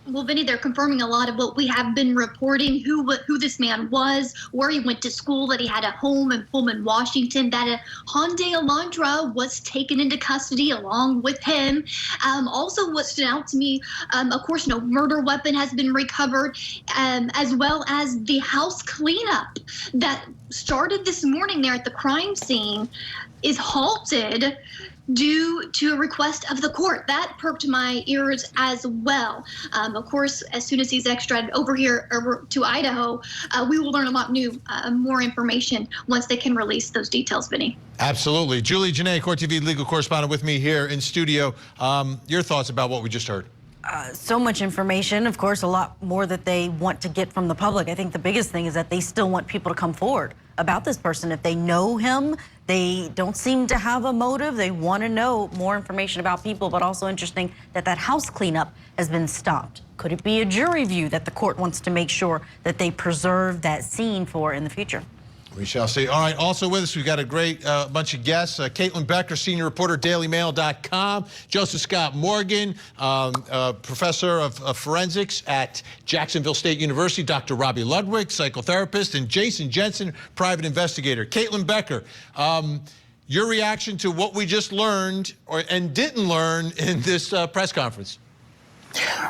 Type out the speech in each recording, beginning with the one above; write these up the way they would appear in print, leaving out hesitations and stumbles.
Well, Vinny, they're confirming a lot of what we have been reporting, who this man was, where he went to school, that he had a home in Pullman, Washington, that a Hyundai Elantra was taken into custody along with him. Also, what stood out to me, of course, no murder weapon has been recovered, as well as the house cleanup that started this morning there at the crime scene is halted due to a request of the court. That perked my ears as well. Of course, as soon as he's extradited over here over to Idaho, we will learn a lot more information once they can release those details, Vinny. Absolutely. Julie Janae, Court TV legal correspondent with me here in studio. Your thoughts about what we just heard? So much information, of course, a lot more that they want to get from the public. I think the biggest thing is that they still want people to come forward about this person. If they know him, they don't seem to have a motive. They want to know more information about people, but also interesting that that house cleanup has been stopped. Could it be a jury view that the court wants to make sure that they preserve that scene for in the future? We shall see. All right, also with us, we've got a great bunch of guests. Caitlin Becker, senior reporter, dailymail.com. Joseph Scott Morgan, professor of forensics at Jacksonville State University. Dr. Robbie Ludwig, psychotherapist. And Jason Jensen, private investigator. Caitlin Becker, your reaction to what we just learned and didn't learn in this press conference?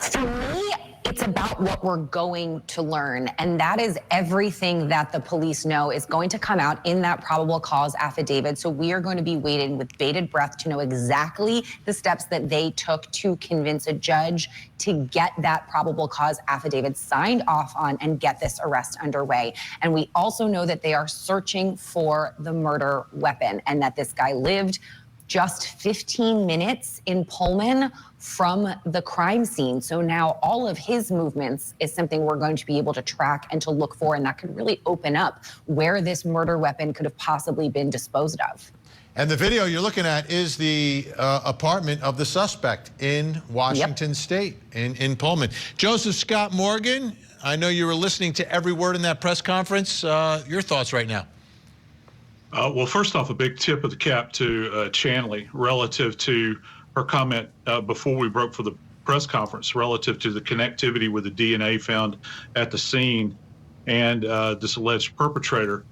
For me, it's about what we're going to learn, and that is everything that the police know is going to come out in that probable cause affidavit. So we are going to be waiting with bated breath to know exactly the steps that they took to convince a judge to get that probable cause affidavit signed off on and get this arrest underway. And we also know that they are searching for the murder weapon and that this guy lived just 15 minutes in Pullman from the crime scene. So now all of his movements is something we're going to be able to track and to look for, and that could really open up where this murder weapon could have possibly been disposed of. And the video you're looking at is the apartment of the suspect in Washington State, in Pullman. Joseph Scott Morgan, I know you were listening to every word in that press conference. Your thoughts right now? Well, first off, a big tip of the cap to Chanley relative to her comment before we broke for the press conference relative to the connectivity with the DNA found at the scene and this alleged perpetrator.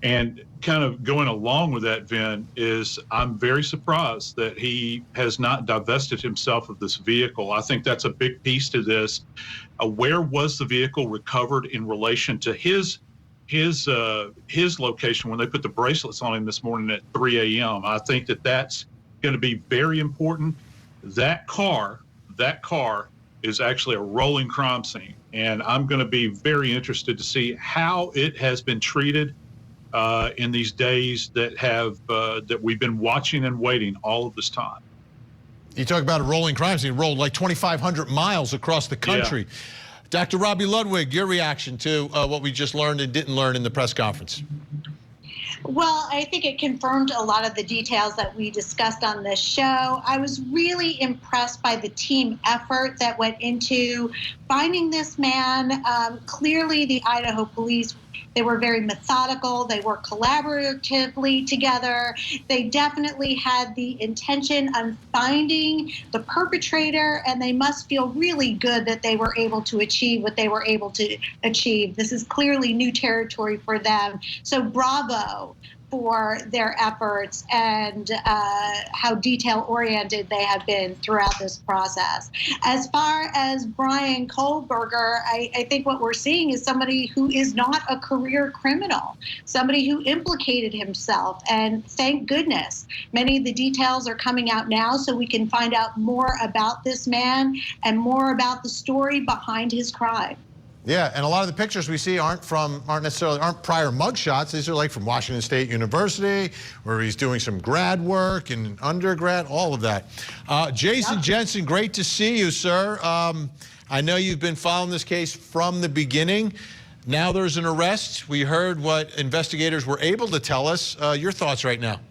And kind of going along with that, Vin, is I'm very surprised that he has not divested himself of this vehicle. I think that's a big piece to this. Where was the vehicle recovered in relation to his location when they put the bracelets on him this morning at 3 a.m. I think that that's going to be very important. That car is actually a rolling crime scene, and I'm going to be very interested to see how it has been treated in these days that we've been watching and waiting all of this time. You talk about a rolling crime scene, rolled like 2,500 miles across the country. Yeah. Dr. Robbie Ludwig, your reaction to what we just learned and didn't learn in the press conference? Well, I think it confirmed a lot of the details that we discussed on this show. I was really impressed by the team effort that went into finding this man. Clearly, the Idaho police, they were very methodical. They worked collaboratively together. They definitely had the intention on finding the perpetrator, and they must feel really good that they were able to achieve what they were able to achieve. This is clearly new territory for them. So bravo for their efforts and how detail-oriented they have been throughout this process. As far as Bryan Kohberger, I think what we're seeing is somebody who is not a career criminal, somebody who implicated himself, and thank goodness many of the details are coming out now so we can find out more about this man and more about the story behind his crime. Yeah, and a lot of the pictures we see aren't necessarily prior mugshots. These are like from Washington State University, where he's doing some grad work and undergrad, all of that. Jason Jensen, great to see you, sir. I know you've been following this case from the beginning. Now there's an arrest. We heard what investigators were able to tell us. Your thoughts right now?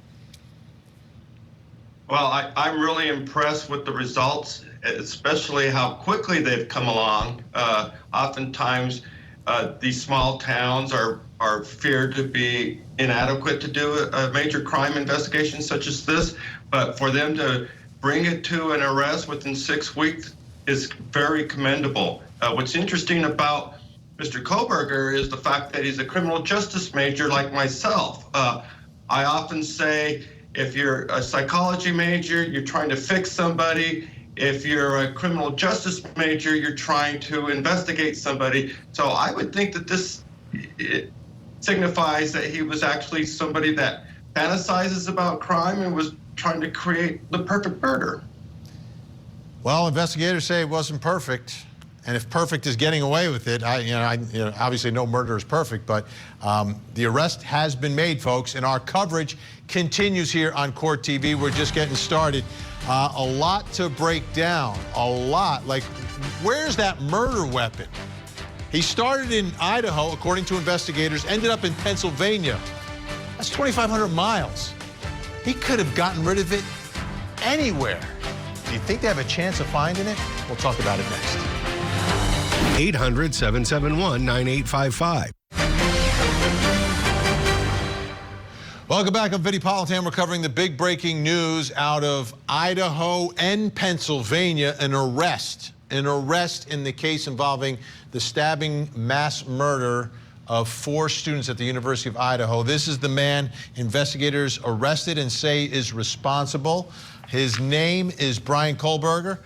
Well, I'm really impressed with the results, especially how quickly they've come along. Oftentimes, these small towns are feared to be inadequate to do a major crime investigation such as this, but for them to bring it to an arrest within 6 weeks is very commendable. What's interesting about Mr. Kohberger is the fact that he's a criminal justice major like myself. I often say, if you're a psychology major, you're trying to fix somebody. If you're a criminal justice major, you're trying to investigate somebody. So I would think that this signifies that he was actually somebody that fantasizes about crime and was trying to create the perfect murder. Well, investigators say it wasn't perfect. And if perfect is getting away with it, obviously no murder is perfect, but the arrest has been made, folks, and our coverage continues here on Court TV. We're just getting started. A lot to break down, a lot. Like, where's that murder weapon? He started in Idaho, according to investigators, ended up in Pennsylvania. That's 2,500 miles. He could have gotten rid of it anywhere. Do you think they have a chance of finding it? We'll talk about it next. 800-771-9855. Welcome back. I'm Vinny Politan. We're covering the big breaking news out of Idaho and Pennsylvania, an arrest in the case involving the stabbing mass murder of 4 students at the University of Idaho. This is the man investigators arrested and say is responsible. His name is Bryan Kohberger.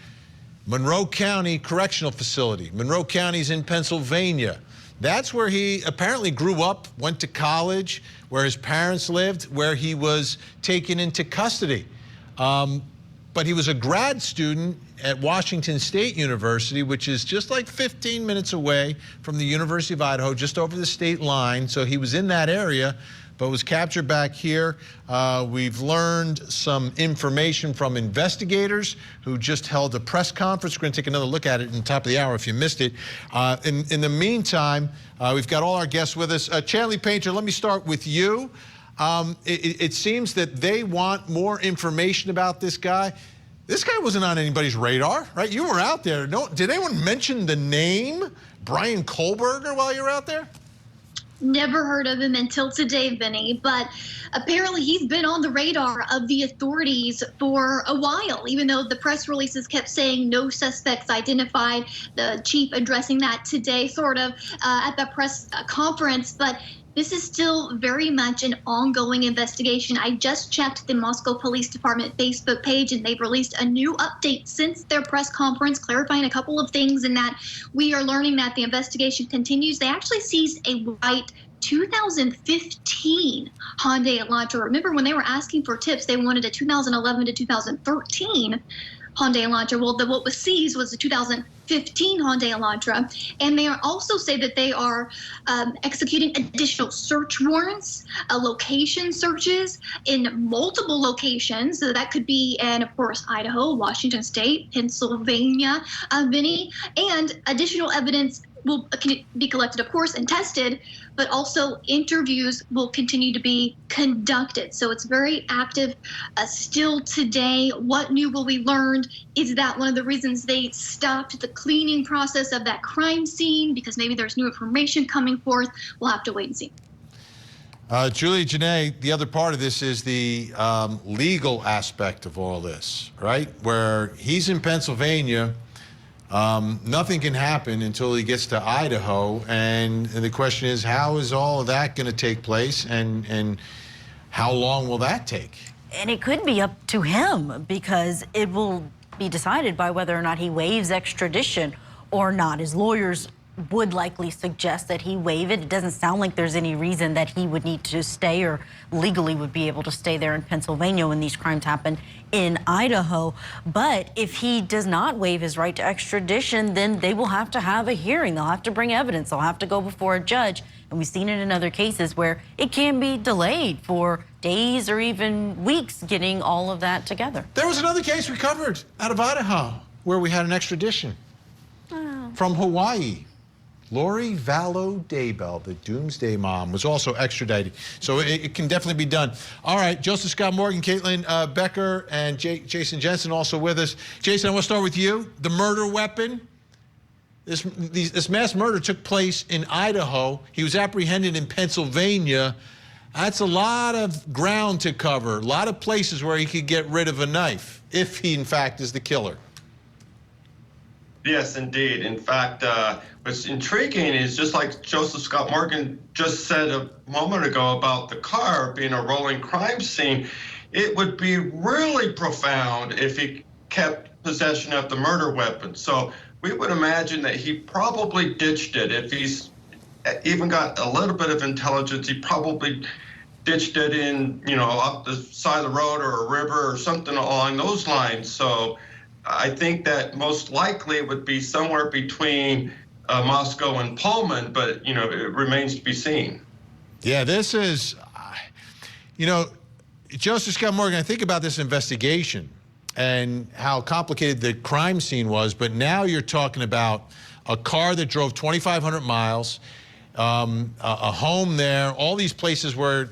Monroe County Correctional Facility. Monroe County's in Pennsylvania. That's where he apparently grew up, went to college, where his parents lived, where he was taken into custody. But he was a grad student at Washington State University, which is just like 15 minutes away from the University of Idaho, just over the state line. So he was in that area, but was captured back here. We've learned some information from investigators who just held a press conference. We're going to take another look at it in the top of the hour if you missed it. In the meantime, we've got all our guests with us. Chanley Painter, let me start with you. It seems that they want more information about this guy. This guy wasn't on anybody's radar, right? You were out there. No, did anyone mention the name Bryan Kohberger while you were out there? Never heard of him until today, Vinny, but apparently he's been on the radar of the authorities for a while, even though the press releases kept saying no suspects identified. The chief addressing that today, sort of, at the press conference, but this is still very much an ongoing investigation. I just checked the Moscow Police Department Facebook page, and they've released a new update since their press conference, clarifying a couple of things, in that we are learning that the investigation continues. They actually seized a white 2015 Hyundai Elantra. Remember, when they were asking for tips, they wanted a 2011 to 2013 Hyundai Elantra. Well, what was seized was the 2015 Hyundai Elantra, and they also say that they are executing additional search warrants, location searches in multiple locations. So that could be in, of course, Idaho, Washington State, Pennsylvania, Vinny, and additional evidence will be collected, of course, and tested, but also interviews will continue to be conducted. So it's very active still today. What new will we learn? Is that one of the reasons they stopped the cleaning process of that crime scene? Because maybe there's new information coming forth. We'll have to wait and see. Julie, Janae, the other part of this is the legal aspect of all this, right? Where he's in Pennsylvania, nothing can happen until he gets to Idaho, and the question is, how is all of that going to take place, and how long will that take? And it could be up to him, because it will be decided by whether or not he waives extradition or not. His lawyers would likely suggest that he waive it. It doesn't sound like there's any reason that he would need to stay or legally would be able to stay there in Pennsylvania when these crimes happen in Idaho. But if he does not waive his right to extradition, then they will have to have a hearing. They'll have to bring evidence. They'll have to go before a judge. And we've seen it in other cases where it can be delayed for days or even weeks getting all of that together. There was another case we covered out of Idaho where we had an extradition from Hawaii. Lori Vallow Daybell, the Doomsday Mom, was also extradited. So it can definitely be done. All right, Joseph Scott Morgan, Caitlin Becker, and Jason Jensen also with us. Jason, I want to start with you. The murder weapon. This mass murder took place in Idaho. He was apprehended in Pennsylvania. That's a lot of ground to cover, a lot of places where he could get rid of a knife, if he, in fact, is the killer. Yes, indeed. In fact, what's intriguing is just like Joseph Scott Morgan just said a moment ago about the car being a rolling crime scene, it would be really profound if he kept possession of the murder weapon. So we would imagine that he probably ditched it. If he's even got a little bit of intelligence, he probably ditched it in, up the side of the road or a river or something along those lines. So I think that most likely it would be somewhere between Moscow and Pullman, but, it remains to be seen. Yeah, this is, Joseph Scott Morgan, I think about this investigation and how complicated the crime scene was, but now you're talking about a car that drove 2,500 miles, a home there, all these places where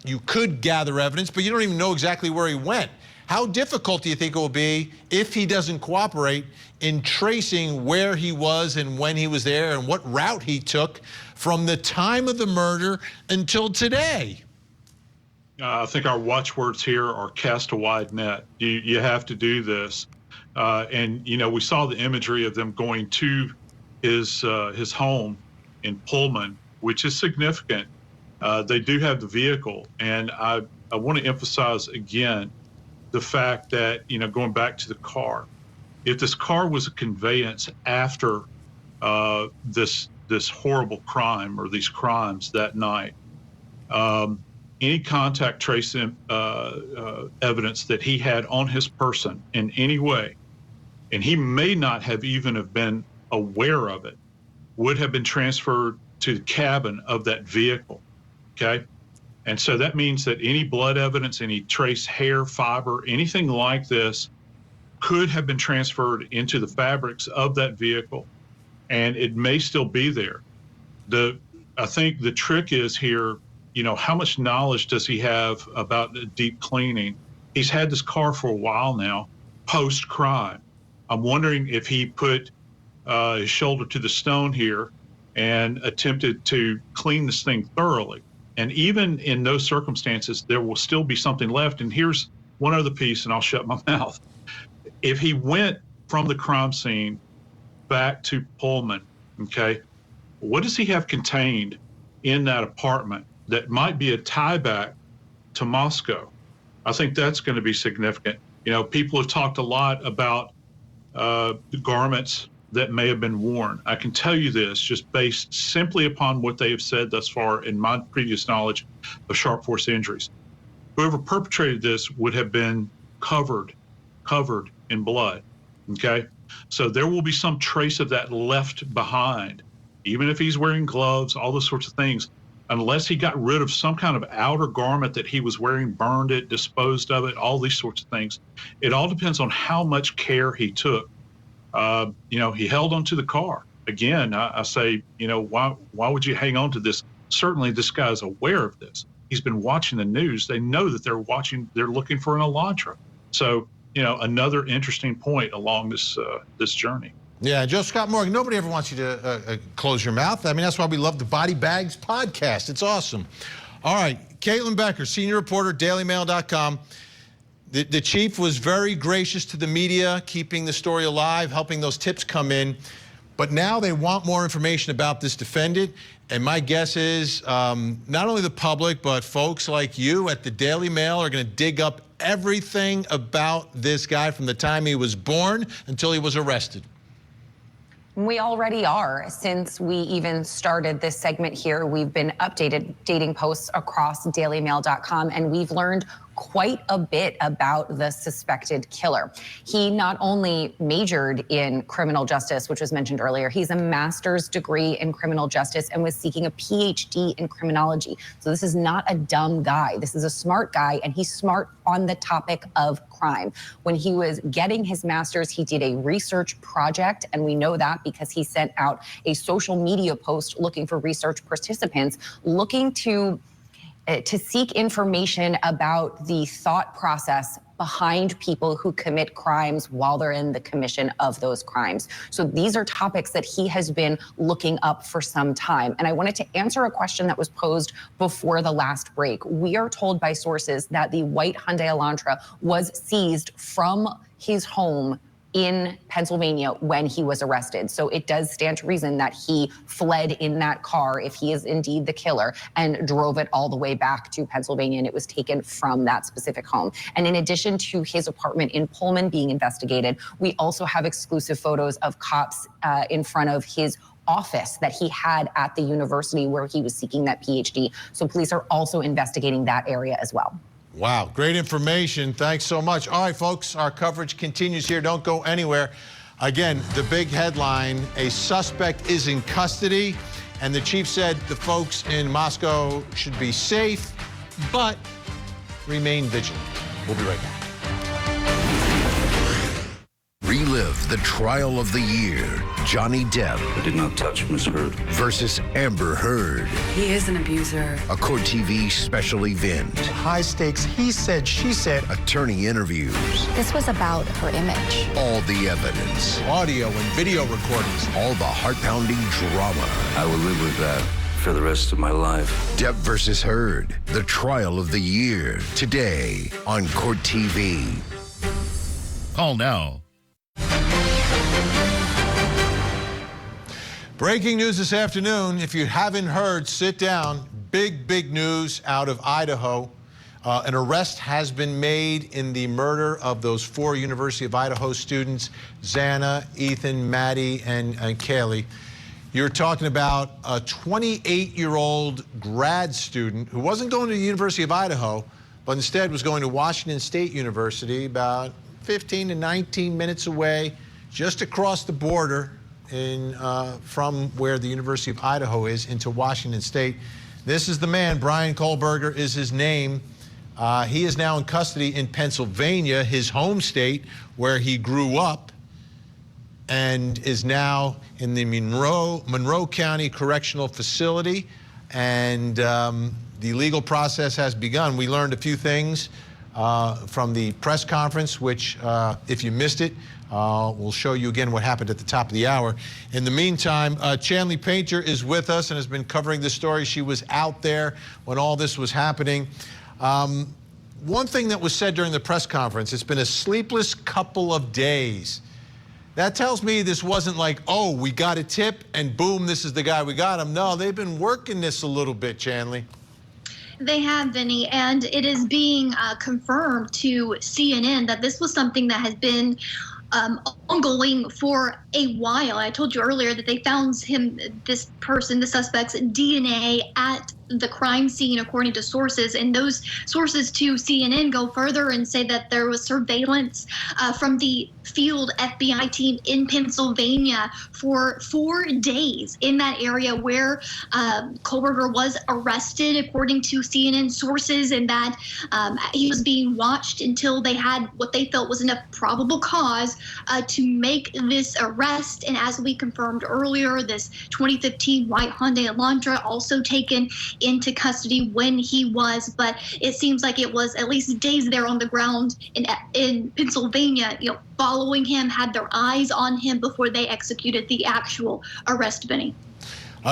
you could gather evidence, but you don't even know exactly where he went. How difficult do you think it will be if he doesn't cooperate in tracing where he was and when he was there and what route he took from the time of the murder until today? I think our watchwords here are cast a wide net. You have to do this. And, we saw the imagery of them going to his home in Pullman, which is significant. They do have the vehicle. And I want to emphasize again, the fact that, going back to the car, if this car was a conveyance after this horrible crime or these crimes that night, any contact tracing evidence that he had on his person in any way, and he may not have even have been aware of it, would have been transferred to the cabin of that vehicle, okay? And so that means that any blood evidence, any trace hair, fiber, anything like this could have been transferred into the fabrics of that vehicle, and it may still be there. I think the trick is here, how much knowledge does he have about deep cleaning? He's had this car for a while now, post-crime. I'm wondering if he put his shoulder to the stone here and attempted to clean this thing thoroughly. And even in those circumstances, there will still be something left. And here's one other piece, and I'll shut my mouth. If he went from the crime scene back to Pullman, okay, what does he have contained in that apartment that might be a tie back to Moscow? I think that's going to be significant. People have talked a lot about the garments that may have been worn. I can tell you this, just based simply upon what they have said thus far in my previous knowledge of sharp force injuries. Whoever perpetrated this would have been covered in blood, okay? So there will be some trace of that left behind, even if he's wearing gloves, all those sorts of things, unless he got rid of some kind of outer garment that he was wearing, burned it, disposed of it, all these sorts of things. It all depends on how much care he took. He held onto the car. Again, I say, why would you hang on to this? Certainly this guy's aware of this. He's been watching the news. They know that they're looking for an Elantra. So, another interesting point along this journey. Yeah, Joe Scott Morgan, nobody ever wants you to close your mouth. I mean, that's why we love the Body Bags podcast. It's awesome. All right, Caitlin Becker, senior reporter, dailymail.com. The chief was very gracious to the media, keeping the story alive, helping those tips come in. But now they want more information about this defendant. And my guess is not only the public, but folks like you at the Daily Mail are going to dig up everything about this guy from the time he was born until he was arrested. We already are. Since we even started this segment here, we've been updating posts across dailymail.com, and we've learned quite a bit about the suspected killer. He not only majored in criminal justice, which was mentioned earlier, he's a master's degree in criminal justice and was seeking a PhD in criminology. So this is not a dumb guy. This is a smart guy, and he's smart on the topic of crime. When he was getting his master's, he did a research project, and we know that because he sent out a social media post looking for research participants, looking to seek information about the thought process behind people who commit crimes while they're in the commission of those crimes. So these are topics that he has been looking up for some time. And I wanted to answer a question that was posed before the last break. We are told by sources that the white Hyundai Elantra was seized from his home in Pennsylvania when he was arrested. So it does stand to reason that he fled in that car, if he is indeed the killer, and drove it all the way back to Pennsylvania, and it was taken from that specific home. And in addition to his apartment in Pullman being investigated, we also have exclusive photos of cops in front of his office that he had at the university where he was seeking that PhD. So police are also investigating that area as well. Wow, great information. Thanks so much. All right, folks, our coverage continues here. Don't go anywhere. Again, the big headline, a suspect is in custody, and the chief said the folks in Moscow should be safe, but remain vigilant. We'll be right back. Relive the trial of the year. Johnny Depp I did not touch Miss Heard. versus Amber Heard. He is an abuser. A Court TV special event. High stakes, he said, she said. Attorney interviews. This was about her image. All the evidence. Audio and video recordings. All the heart-pounding drama. I will live with that for the rest of my life. Depp versus Heard. The trial of the year. Today on Court TV. Call now. Breaking news this afternoon. If you haven't heard, sit down. Big news out of Idaho. An arrest has been made in the murder of those 4 University of Idaho students, Xana, Ethan, Maddie, and Kaylee. You're talking about a 28-year-old grad student who wasn't going to the University of Idaho, but instead was going to Washington State University, about 15 to 19 minutes away, just across the border from where the University of Idaho is into Washington State. This is the man. Bryan Kohberger is his name. He is now in custody in Pennsylvania, his home state, where he grew up, and is now in the Monroe County Correctional Facility. And the legal process has begun. We learned a few things from the press conference, which, if you missed it, we'll show you again what happened at the top of the hour. In the meantime, Chanley Painter is with us and has been covering this story. She was out there when all this was happening. One thing that was said during the press conference, it's been a sleepless couple of days. That tells me this wasn't like, oh, we got a tip and boom, this is the guy, we got him. No, they've been working this a little bit, Chanley. They have, Vinny, and it is being confirmed to CNN that this was something that has been ongoing for a while. I told you earlier that they found the suspect's DNA at the crime scene, according to sources, and those sources to CNN go further and say that there was surveillance from the field FBI team in Pennsylvania for 4 days in that area where Kohberger was arrested, according to CNN sources, and that he was being watched until they had what they felt was enough probable cause to make this arrest. And as we confirmed earlier, this 2015 white Hyundai Elantra also taken into custody when he was, but it seems like it was at least days there on the ground in Pennsylvania, following him, had their eyes on him before they executed the actual arrest, Benny.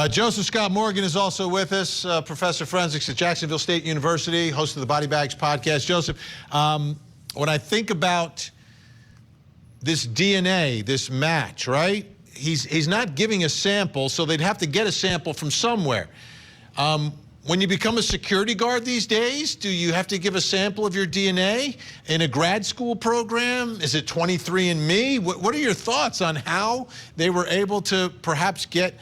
Joseph Scott Morgan is also with us, professor of forensics at Jacksonville State University, host of the Body Bags podcast. Joseph, when I think about this DNA, this match, right? He's not giving a sample, so they'd have to get a sample from somewhere. When you become a security guard these days, do you have to give a sample of your DNA in a grad school program? Is it 23andMe? What are your thoughts on how they were able to perhaps get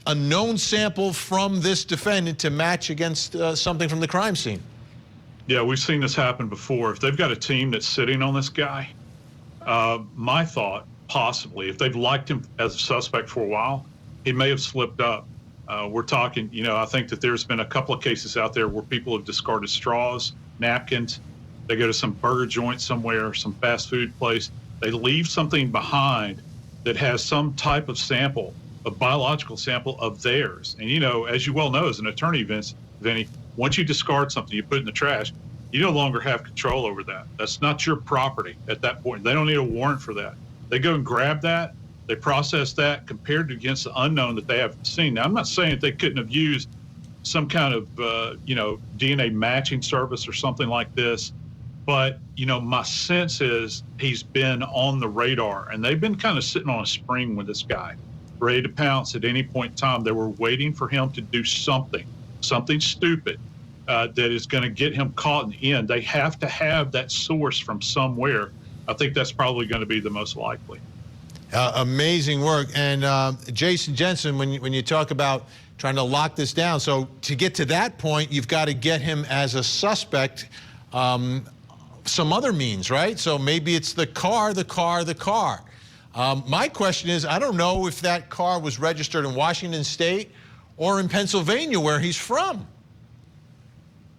a known sample from this defendant to match against something from the crime scene? Yeah, we've seen this happen before. If they've got a team that's sitting on this guy, my thought, possibly, if they've liked him as a suspect for a while, he may have slipped up. We're talking, I think that there's been a couple of cases out there where people have discarded straws, napkins. They go to some burger joint somewhere, some fast food place. They leave something behind that has some type of sample, a biological sample of theirs. And, as you well know, as an attorney, Vinny, once you discard something, you put it in the trash, you no longer have control over that. That's not your property at that point. They don't need a warrant for that. They go and grab that. They process that compared against the unknown that they haven't seen. Now, I'm not saying that they couldn't have used some kind of, DNA matching service or something like this, But, you know, my sense is he's been on the radar, and they've been kind of sitting on a spring with this guy, ready to pounce at any point in time. They were waiting for him to do something stupid that is going to get him caught in the end. They have to have that source from somewhere. I think that's probably going to be the most likely. Amazing work. And Jason Jensen, when you talk about trying to lock this down, so to get to that point, you've got to get him as a suspect some other means, right? So maybe it's the car. My question is, I don't know if that car was registered in Washington State or in Pennsylvania, where he's from.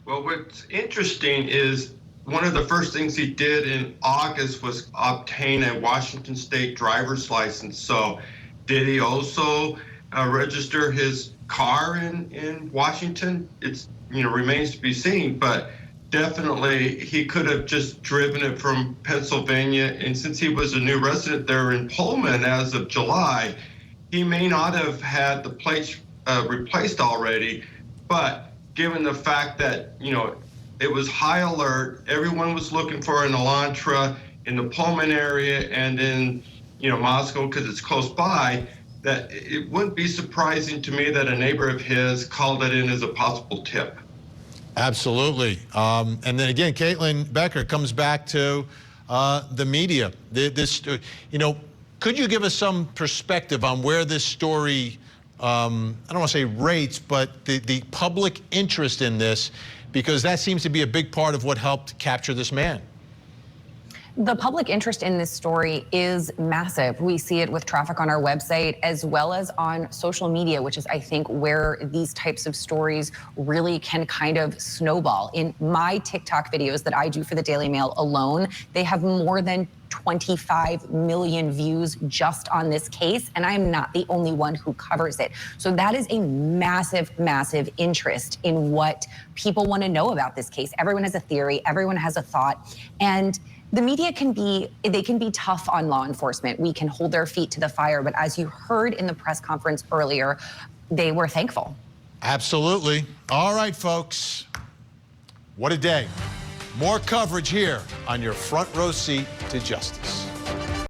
Well, what's interesting is one of the first things he did in August was obtain a Washington State driver's license. So did he also register his car in Washington? It's, you know, remains to be seen, but definitely he could have just driven it from Pennsylvania. And since he was a new resident there in Pullman as of July, he may not have had the plates replaced already. But given the fact that, you know, it was high alert, everyone was looking for an Elantra in the Pullman area and in, you know, Moscow, because it's close by, that it wouldn't be surprising to me that a neighbor of his called it in as a possible tip. Absolutely. And then again, Caitlin Becker comes back to the media. You know, could you give us some perspective on where this story, I don't want to say rates, but the public interest in this, because that seems to be a big part of what helped capture this man. The public interest in this story is massive. We see it with traffic on our website as well as on social media, which is, I think, where these types of stories really can kind of snowball. In my TikTok videos that I do for the Daily Mail alone, they have more than 25 million views just on this case, and I am not the only one who covers it. So that is a massive, massive interest in what people want to know about this case. Everyone has a theory, everyone has a thought, and the media can be tough on law enforcement. We can hold their feet to the fire, but as you heard in the press conference earlier, they were thankful. Absolutely. All right, folks. What a day. More coverage here on your front row seat to justice.